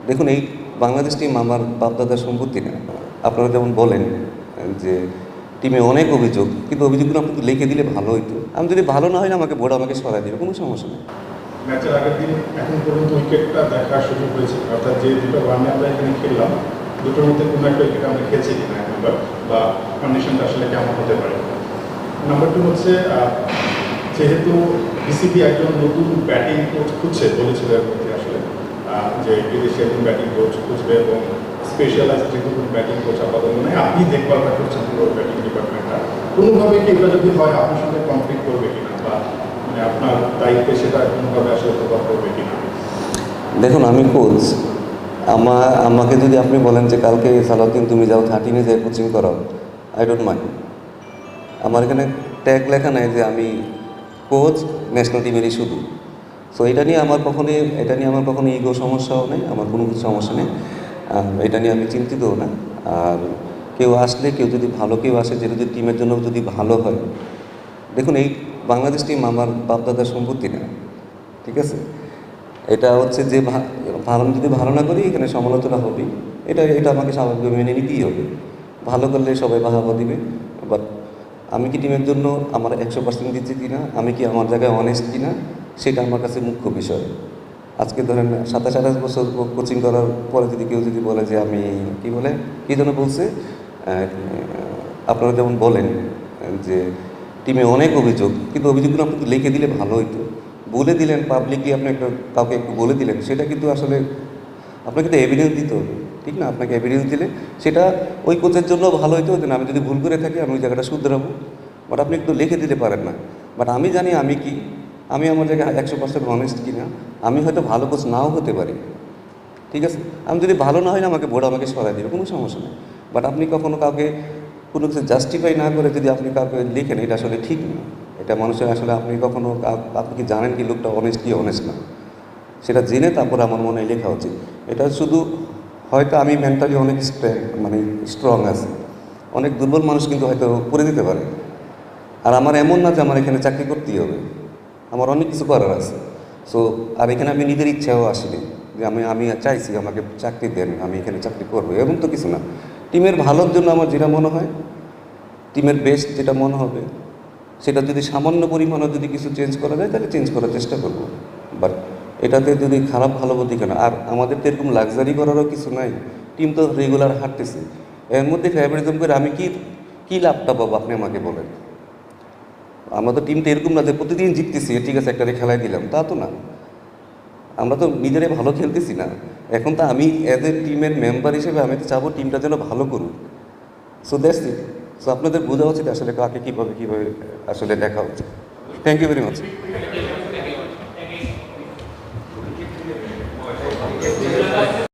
দেখুন, এই বাংলাদেশ টিম আমার বাপদাদার সম্পত্তি না। আপনারা যেমন বলেন যে টিমে অনেক অভিযোগ, কিন্তু অভিযোগগুলো আপনি লিখে দিলে ভালো হইতো। আমি যদি ভালো না হয় না, আমাকে বোর্ড আমাকে সরাই দিবে, কোনো সমস্যা নেই। ম্যাচের আগের দিন এখন পর্যন্ত উইকেটটা দেখার সুযোগ হয়েছে, অর্থাৎ যে দুটো রানে আমরা এখানে খেললাম দুটোর মধ্যে কোনো একটা উইকেট আমরা খেলছি কিনা এক নম্বর, বা কন্ডিশনটা আসলে কেমন হতে পারে। নাম্বার টু হচ্ছে যেহেতু বিসিবি একজন নতুন ব্যাটিং কোচ খুঁজছে, বলেছিল এর মধ্যে আসলে যে বিদেশি একজন ব্যাটিং কোচ খুঁজবে এবং স্পেশালাইজ যেহেতু ব্যাটিং কোচ আপাতত নয়, আপনি দেখভালটা করছেন পুরো ব্যাটিং ডিপার্টমেন্টটা, কোনোভাবে কি এটা যদি হয় আপনার সঙ্গে কনফ্লিক্ট করবে কিনা, বা মানে আপনার দায়িত্বে সেটা কোনোভাবে আসলে প্রভাব করবে কিনা? দেখুন, আমি কোচ, আমাকে যদি আপনি বলেন যে কালকে সালাউদ্দিন তুমি যাও 13-এ যাই কোচিং করাও, আই ডোন্ট মাইন্ড। আমার এখানে ট্যাগ লেখা নাই যে আমি কোচ ন্যাশনাল টিমেরই শুধু। সো এটা নিয়ে আমার কখনো ইগো সমস্যাও নেই, আমার কোনো কিছু সমস্যা নেই। এটা নিয়ে আমি চিন্তিতও না। আর কেউ আসলে, কেউ যদি ভালো কেউ আসে, যে যদি টিমের জন্য যদি ভালো হয়, দেখুন, এই বাংলাদেশ টিম আমার বাপদাদার সম্পত্তি না, ঠিক আছে? এটা হচ্ছে যে ভালো যদি ভালো না করি, এখানে সমালোচনা হবে, এটা আমাকে স্বাভাবিকভাবে মেনে নিতেই হবে। ভালো করলে সবাই বাহাবা দিবে। বাট আমি কি টিমের জন্য আমার 100% দিচ্ছি কিনা, আমি কি আমার জায়গায় অনেস্ট কিনা, সেটা আমার কাছে মুখ্য বিষয়। আজকে ধরেন 27-28 বছর কোচিং করার পরে যদি কেউ যদি বলে যে আমি কী যেন বলছে, আপনারা যেমন বলেন যে টিমে অনেক অভিযোগ, কিন্তু অভিযোগগুলো আপনি লিখে দিলে ভালো হইতো। বলে দিলেন পাবলিকলি, আপনি কাউকে একটু বলে দিলেন, সেটা কিন্তু আসলে আপনাকে তো এভিডেন্স দিতে হবে, ঠিক না? আপনাকে এভিডেন্স দিলে সেটা ওই কোচের জন্য ভালো হইতো যে আমি যদি ভুল করে থাকি আমি ওই জায়গাটা শুধরাবো। বাট আপনি একটু লিখে দিতে পারেন না। বাট আমি জানি আমি আমার জায়গায় 100% অনেস্ট কিনা। আমি হয়তো ভালো কোচ নাও হতে পারি, ঠিক আছে? আমি যদি ভালো না হয় না, আমাকে বোর্ড আমাকে সরাই দেবে, কোনো সমস্যা নেই। বাট আপনি কখনো কাউকে কোনো কিছু জাস্টিফাই না করে যদি আপনি কাউকে লিখেন, এটা আসলে ঠিক না। এটা মানুষের আসলে আপনি কখনো আপনি কি জানেন কি লোকটা অনেস্ট কি অনেস্ট না, সেটা জেনে তারপর আমার মনে হয় লেখা উচিত। এটা শুধু হয়তো আমি মেন্টালি অনেক স্ট্রং আছি, অনেক দুর্বল মানুষ কিন্তু হয়তো করে দিতে পারে। আর আমার এমন না যে আমার এখানে চাকরি করতেই হবে, আমার অনেক কিছু করার আছে। সো আর এখানে আমি নিজের ইচ্ছাও আসিনি যে আমি চাইছি আমাকে চাকরি দেন, আমি এখানে চাকরি করবো, এমন তো কিছু না। টিমের ভালোর জন্য আমার যেটা মনে হয়, টিমের বেস্ট যেটা মনে হবে, সেটা যদি সামান্য পরিমাণও যদি কিছু চেঞ্জ করা যায়, তাহলে চেঞ্জ করার চেষ্টা করবো। বাট এটাতে যদি খারাপ ভালো বলতে কেন, আর আমাদের তো এরকম লাক্সারি করারও কিছু নাই। টিম তো রেগুলার হাঁটতেছে, এর মধ্যে ফেভারিজম করে আমি কী লাভটা পাবো আপনি আমাকে বলেন? আমরা তো টিমটা এরকম না যে প্রতিদিন জিততেছি, ঠিক আছে একটা খেলায় দিলাম, তা তো না। আমরা তো নিজেরাই ভালো খেলতেছি না। এখন তো আমি অ্যাজ এ টিমের মেম্বার হিসেবে আমি তো চাবো টিমটা যেন ভালো করুক। So that's it. সো আপনাদের বোঝা উচিত আসলে কাকে কীভাবে আসলে দেখা উচিত। Thank you very much.